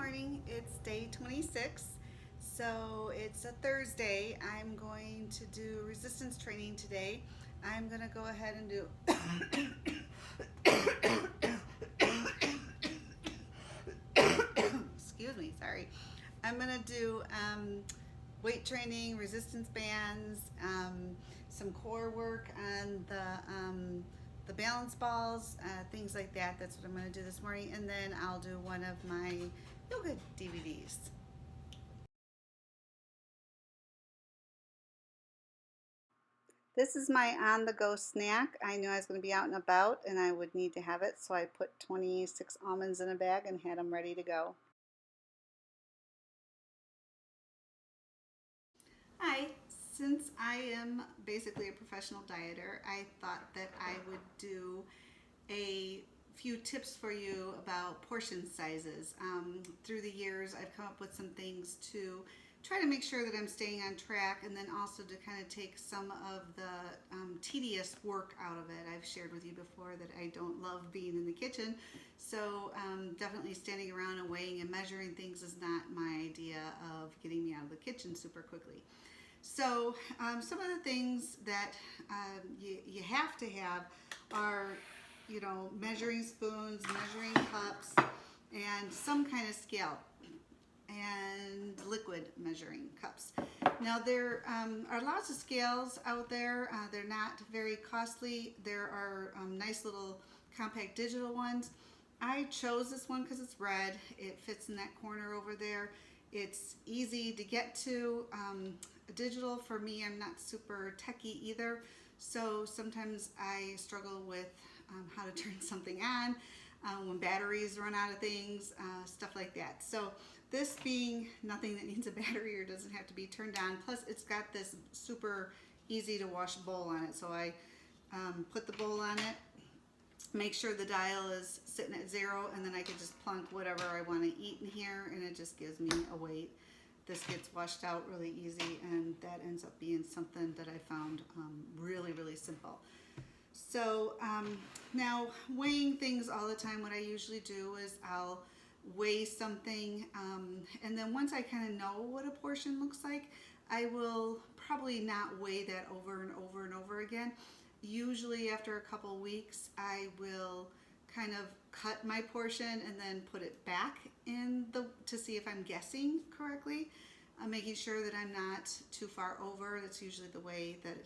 morning. It's day 26. So it's a Thursday. I'm going to do resistance training today. I'm going to go ahead and excuse me, sorry. I'm going to do weight training, resistance bands, some core work on the balance balls, things like that. That's what I'm going to do this morning. And then I'll do one of my yoga DVDs. This is my on the go snack. I knew I was going to be out and about and I would need to have it, so I put 26 almonds in a bag and had them ready to go. Hi, since I am basically a professional dieter, I thought that I would do a few tips for you about portion sizes. Through the years, I've come up with some things to try to make sure that I'm staying on track, and then also to kind of take some of the tedious work out of it. I've shared with you before that I don't love being in the kitchen, so definitely standing around and weighing and measuring things is not my idea of getting me out of the kitchen super quickly. So some of the things that you have to have are, measuring spoons, measuring cups, and some kind of scale and liquid measuring cups. Now there are lots of scales out there. They're not very costly. There are nice little compact digital ones. I chose this one because it's red. It fits in that corner over there. It's easy to get to. Digital, for me, I'm not super techy either, so sometimes I struggle with how to turn something on, when batteries run out of things, stuff like that. So this being nothing that needs a battery or doesn't have to be turned on, plus it's got this super easy to wash bowl on it. So I put the bowl on it, make sure the dial is sitting at 0, and then I can just plunk whatever I want to eat in here, and it just gives me a weight. This gets washed out really easy, and that ends up being something that I found really, really simple. So now weighing things all the time, what I usually do is I'll weigh something, and then once I kind of know what a portion looks like, I will probably not weigh that over and over and over again. Usually after a couple weeks, I will kind of cut my portion and then put it back in to see if I'm guessing correctly. I'm making sure that I'm not too far over. That's usually the way that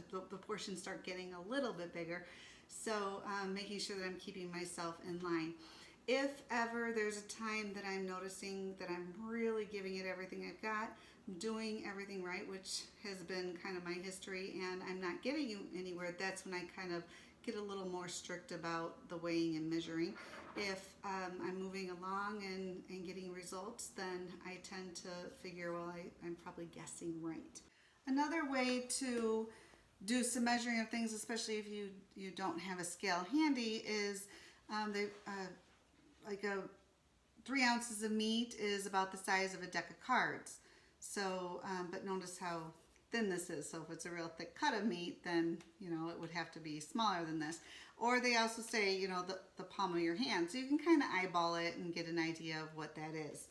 the portions start getting a little bit bigger. So making sure that I'm keeping myself in line. If ever there's a time that I'm noticing that I'm really giving it everything I've got, doing everything right, which has been kind of my history, and I'm not getting anywhere, that's when I kind of get a little more strict about the weighing and measuring. If I'm moving along and getting results, then I tend to figure, well, I'm probably guessing right. Another way to do some measuring of things, especially if you don't have a scale handy, is like 3 ounces of meat is about the size of a deck of cards. So, but notice how thin this is. So if it's a real thick cut of meat, then, it would have to be smaller than this. Or they also say, the palm of your hand. So you can kind of eyeball it and get an idea of what that is.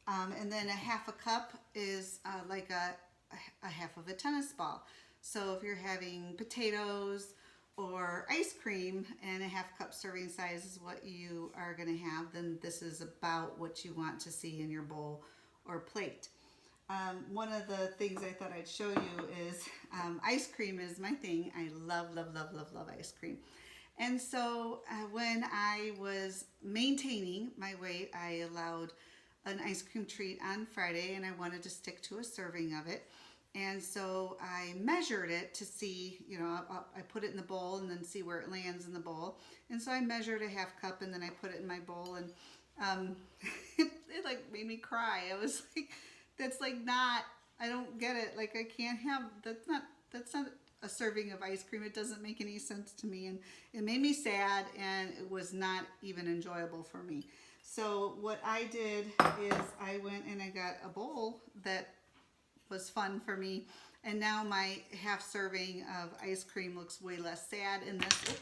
And then a half a cup is like a half of a tennis ball. So if you're having potatoes or ice cream and a half cup serving size is what you are going to have, then this is about what you want to see in your bowl or plate. One of the things I thought I'd show you is ice cream is my thing. I love, love, love, love, love ice cream. And so when I was maintaining my weight, I allowed an ice cream treat on Friday, and I wanted to stick to a serving of it. And so I measured it to see, I put it in the bowl and then see where it lands in the bowl. And so I measured a half cup and then I put it in my bowl, and it like made me cry. I was like, that's like not, I don't get it. Like I can't have, that's not a serving of ice cream. It doesn't make any sense to me. And it made me sad, and it was not even enjoyable for me. So what I did is I went and I got a bowl that was fun for me, and now my half serving of ice cream looks way less sad in this.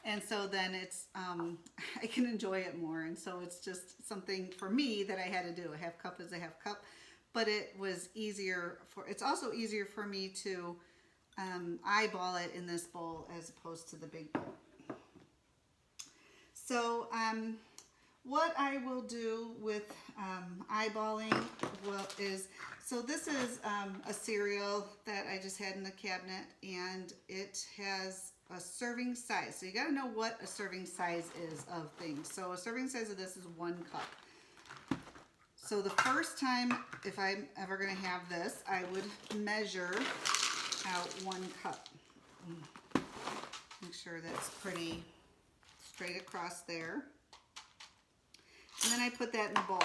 And so then it's, I can enjoy it more. And so it's just something for me that I had to do. A half cup is a half cup, but it was easier it's also easier for me to eyeball it in this bowl as opposed to the big bowl. So what I will do with eyeballing is, so this is a cereal that I just had in the cabinet, and it has a serving size. So you got to know what a serving size is of things. So a serving size of this is 1 cup. So the first time, if I'm ever going to have this, I would measure out 1 cup. Make sure that's pretty straight across there. And then I put that in the bowl.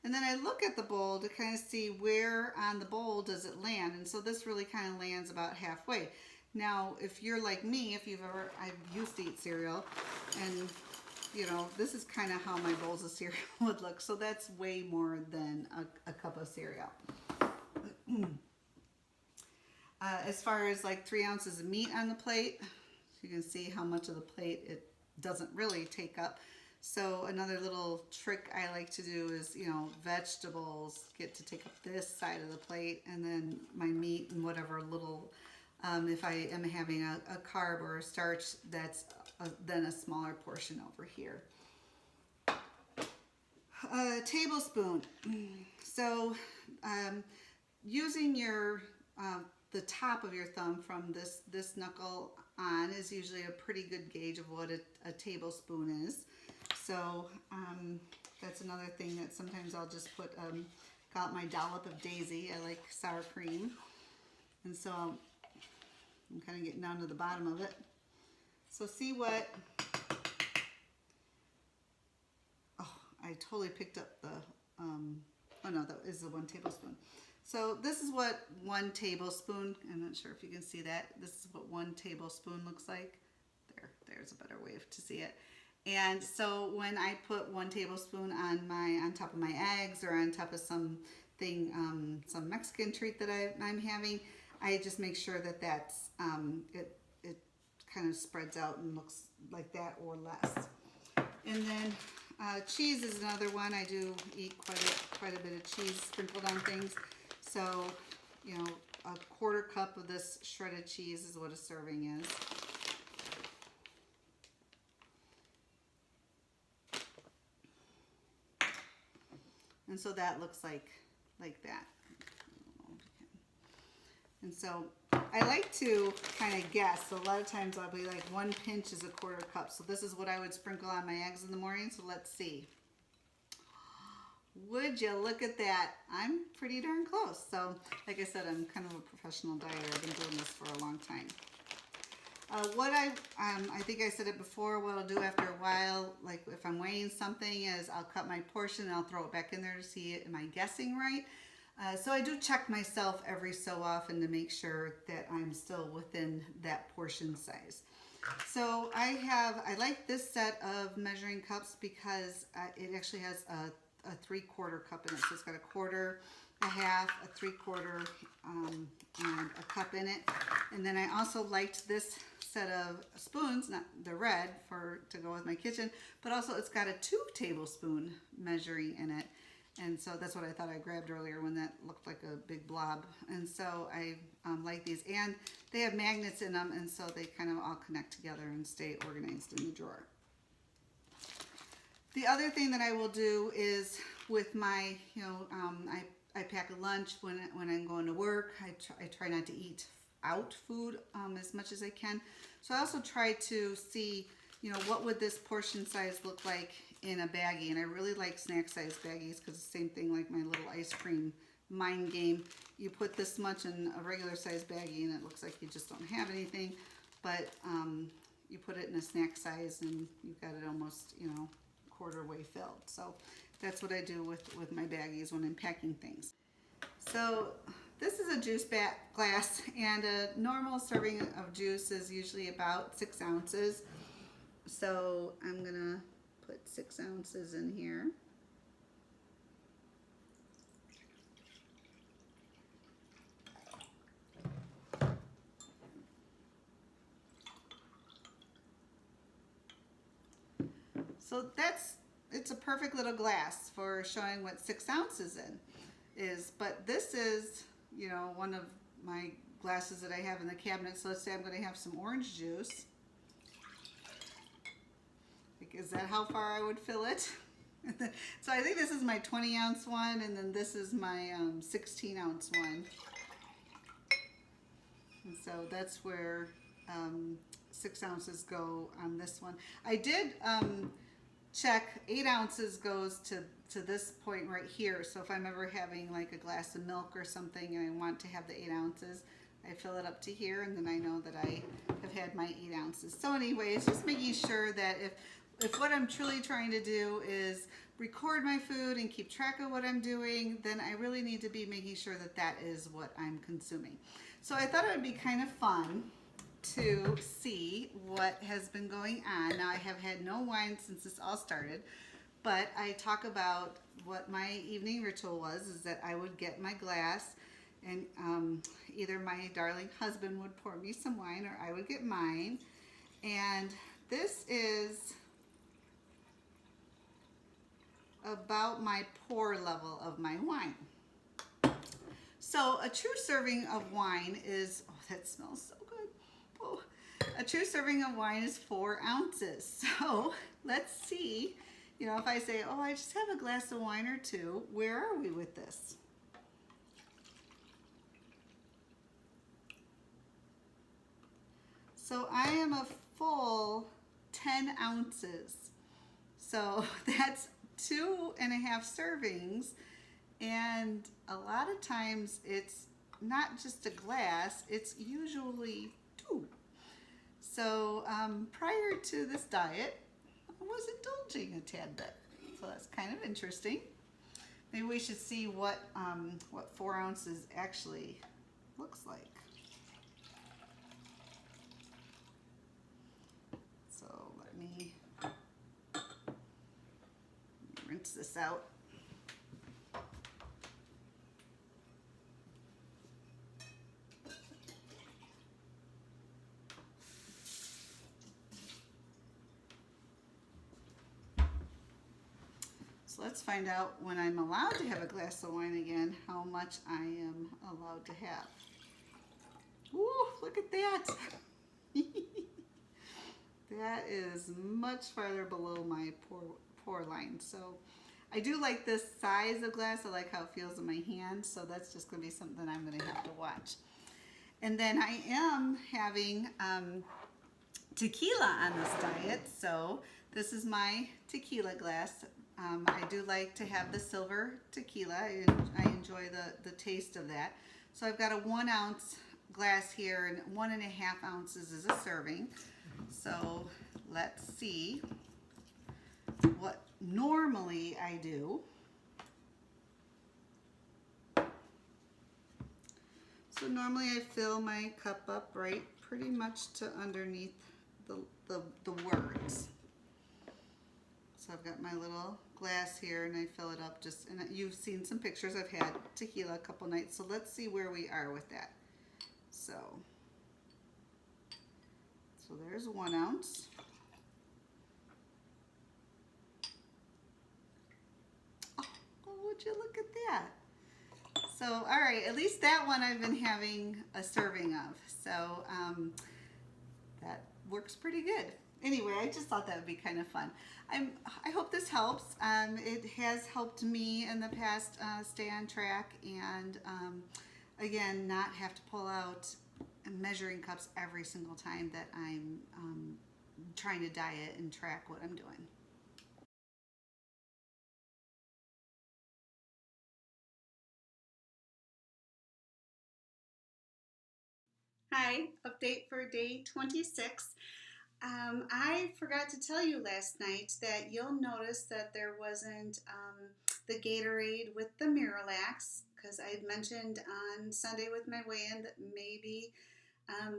And then I look at the bowl to kind of see where on the bowl does it land. And so this really kind of lands about halfway. Now, if you're like me, I used to eat cereal, and you know, this is kind of how my bowls of cereal would look. So that's way more than a cup of cereal. As far as like 3 ounces of meat on the plate, you can see how much of the plate it doesn't really take up. So another little trick I like to do is, you know, vegetables get to take up this side of the plate, and then my meat and whatever little, if I am having a carb or a starch, that's then a smaller portion over here. A tablespoon. So using your the top of your thumb from this knuckle on is usually a pretty good gauge of what a tablespoon is. So that's another thing that sometimes I'll just put, call it my dollop of Daisy. I like sour cream. And so I'm kind of getting down to the bottom of it. So see what, oh, I totally picked up the, oh no, that is the 1 tablespoon. So this is what 1 tablespoon, I'm not sure if you can see that. This is what 1 tablespoon looks like. There's a better way to see it. And so when I put 1 tablespoon on top of my eggs, or on top of something, some Mexican treat that I'm having, I just make sure that that's it kind of spreads out and looks like that or less. And then cheese is another one. I do eat quite a bit of cheese sprinkled on things. So, you know, a 1/4 cup of this shredded cheese is what a serving is. And so that looks like that. And so I like to kind of guess. So a lot of times I'll be like 1 pinch is a 1/4 cup. So this is what I would sprinkle on my eggs in the morning. So let's see. Would you look at that? I'm pretty darn close. So like I said, I'm kind of a professional dieter. I've been doing this for a long time. What I think I said it before, what I'll do after a while, like if I'm weighing something, is I'll cut my portion and I'll throw it back in there to see, am I guessing right? So I do check myself every so often to make sure that I'm still within that portion size. So I like this set of measuring cups because it actually has a 3/4 cup in it. So it's got a 1/4, a half, a 3/4, and a cup in it. And then I also liked this set of spoons, not the red to go with my kitchen, but also it's got a 2 tablespoon measuring in it. And so that's what I thought I grabbed earlier when that looked like a big blob. And so I like these, and they have magnets in them, and so they kind of all connect together and stay organized in the drawer. The other thing that I will do is with my, you know, I pack a lunch when I'm going to work. I try not to eat out food as much as I can. So I also try to see, you know, what would this portion size look like in a baggie. And I really like snack size baggies because it's the same thing like my little ice cream mind game. You put this much in a regular size baggie and it looks like you just don't have anything. But you put it in a snack size and you've got it almost, you know, 1/4 way filled. So that's what I do with my baggies when I'm packing things. So this is a juice glass, and a normal serving of juice is usually about 6 ounces. So I'm gonna put 6 ounces in here. So it's a perfect little glass for showing what 6 ounces in is. But this is, one of my glasses that I have in the cabinet. So let's say I'm going to have some orange juice. Like, is that how far I would fill it? So I think this is my 20-ounce one, and then this is my 16-ounce one. And so that's where 6 ounces go on this one. I did check 8 ounces goes to this point right here. So if I'm ever having like a glass of milk or something and I want to have the 8 ounces, I fill it up to here, and then I know that I have had my 8 ounces. So anyways, just making sure that if what I'm truly trying to do is record my food and keep track of what I'm doing, then I really need to be making sure that that is what I'm consuming. So I thought it would be kind of fun to see what has been going on. Now I have had no wine since this all started, but I talk about what my evening ritual was, is that I would get my glass and either my darling husband would pour me some wine or I would get mine. And this is about my pour level of my wine. So a true serving of wine is, oh, that smells so good. Oh, a true serving of wine is 4 ounces. So let's see, if I say, oh, I just have a glass of wine or two, where are we with this? So I am a full 10 ounces. So that's 2.5 servings, and a lot of times it's not just a glass, it's usually 2. So prior to this diet, I was indulging a tad bit. So that's kind of interesting. Maybe we should see what 4 ounces actually looks like. So let me rinse this out. So let's find out, when I'm allowed to have a glass of wine again, how much I am allowed to have. Ooh, look at that. That is much farther below my pour line. So I do like this size of glass. I like how it feels in my hand. So that's just going to be something I'm going to have to watch. And then I am having tequila on this diet. So this is my tequila glass. I do like to have the silver tequila. I enjoy the taste of that. So I've got a 1 ounce glass here, and 1.5 ounces is a serving. So let's see what normally I do. So normally I fill my cup up right pretty much to underneath the words. So I've got my little glass here, and I fill it up and you've seen some pictures. I've had tequila a couple nights, so let's see where we are with that. So there's 1 ounce. Oh, would you look at that? So, all right, at least that one I've been having a serving of. So that works pretty good. Anyway, I just thought that would be kind of fun. I hope this helps. It has helped me in the past stay on track and, again, not have to pull out measuring cups every single time that I'm trying to diet and track what I'm doing. Hi, update for day 26. I forgot to tell you last night that you'll notice that there wasn't the Gatorade with the Miralax, because I had mentioned on Sunday with my weigh-in that maybe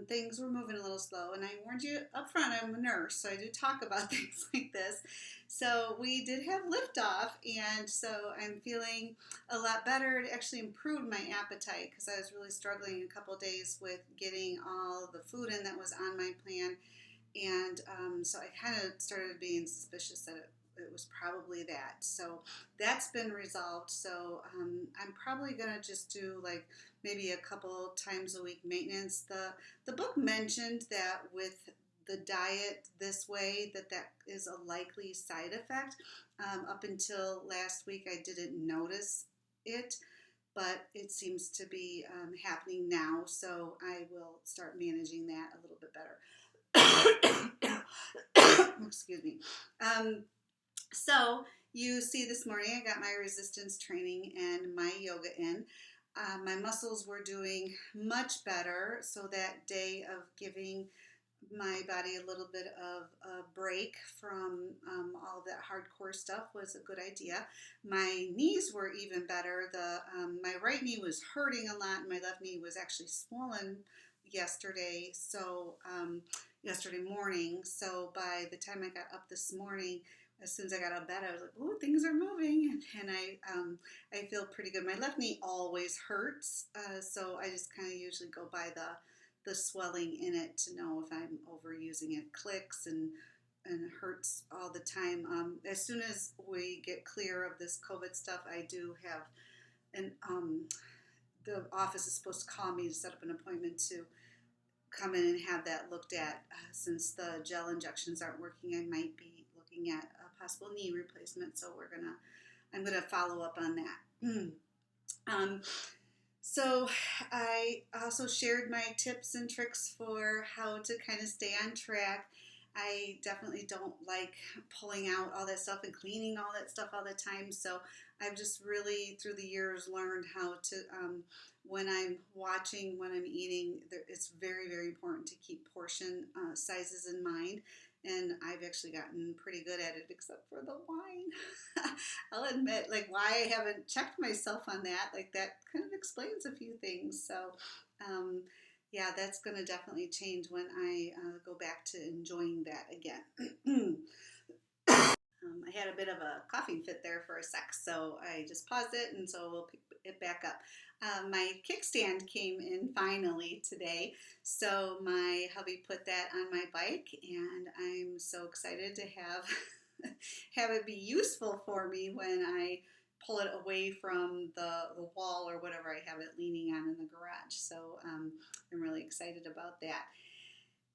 things were moving a little slow, and I warned you up front, I'm a nurse, so I do talk about things like this. So we did have liftoff, and so I'm feeling a lot better. It actually improved my appetite because I was really struggling a couple days with getting all the food in that was on my plan. And so I kind of started being suspicious that it it was probably that. So that's been resolved. So I'm probably gonna just do like maybe a couple times a week maintenance. The book mentioned that with the diet this way that is a likely side effect. Up until last week, I didn't notice it, but it seems to be happening now. So I will start managing that a little bit better. Excuse me. So you see this morning I got my resistance training and my yoga in. My muscles were doing much better, so that day of giving my body a little bit of a break from all that hardcore stuff was a good idea. My knees were even better. My right knee was hurting a lot, and my left knee was actually swollen yesterday. So yesterday morning. So by the time I got up this morning, as soon as I got out of bed, I was like, "Oh, things are moving," and I feel pretty good. My left knee always hurts, so I just kind of usually go by the swelling in it to know if I'm overusing it. Clicks and hurts all the time. As soon as we get clear of this COVID stuff, I do have an the office is supposed to call me to set up an appointment to come in and have that looked at. Since the gel injections aren't working, I might be looking at a possible knee replacement. So I'm gonna follow up on that. So I also shared my tips and tricks for how to kind of stay on track. I definitely don't like pulling out all that stuff and cleaning all that stuff all the time. So I've just really, through the years, learned how to, when I'm watching, when I'm eating, it's very, very important to keep portion sizes in mind. And I've actually gotten pretty good at it, except for the wine. I'll admit, like, why I haven't checked myself on that, like, that kind of explains a few things. So, yeah, that's going to definitely change when I go back to enjoying that again. I had a bit of a coughing fit there for a sec, so I just paused it, and so we'll pick it back up. My kickstand came in finally today, so my hubby put that on my bike, and I'm so excited to have have it be useful for me when I pull it away from the wall or whatever I have it leaning on in the garage. So I'm really excited about that.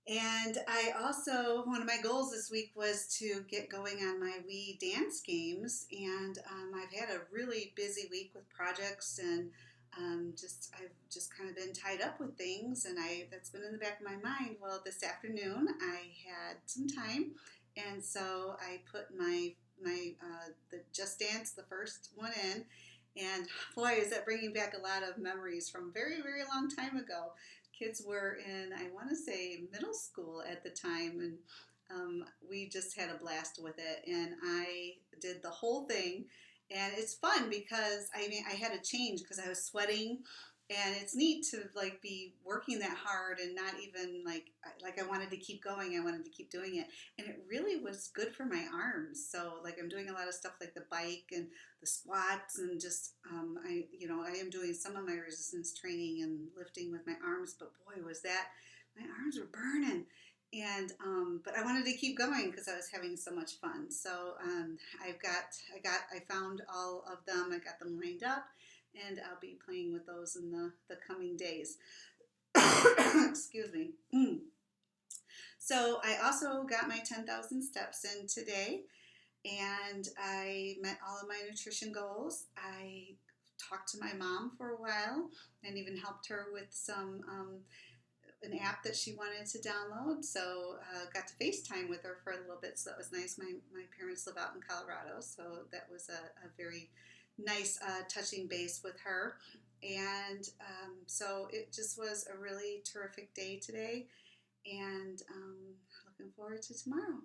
And I also, one of my goals this week was to get going on my Wii dance games. And I've had a really busy week with projects and I've just kind of been tied up with things. And that's been in the back of my mind. Well, this afternoon I had some time. And so I put the Just Dance, the first one in. And boy, is that bringing back a lot of memories from a very, very long time ago. Kids were in, I want to say, middle school at the time, and we just had a blast with it. And I did the whole thing, and it's fun because I had a change because I was sweating, and it's neat to like be working that hard and not even like I wanted to keep going. I wanted to keep doing it, and it really was good for my arms. So like I'm doing a lot of stuff like the bike and the squats and just I am doing some of my resistance training and lifting with my arms. But boy, was that my arms were burning. And but I wanted to keep going because I was having so much fun. So I found all of them. I got them lined up, and I'll be playing with those in the coming days. Excuse me. So I also got my 10,000 steps in today, and I met all of my nutrition goals. I talked to my mom for a while and even helped her with an app that she wanted to download. So got to FaceTime with her for a little bit, so that was nice. My parents live out in Colorado, so that was a very nice touching base with her. And so it just was a really terrific day today, and looking forward to tomorrow.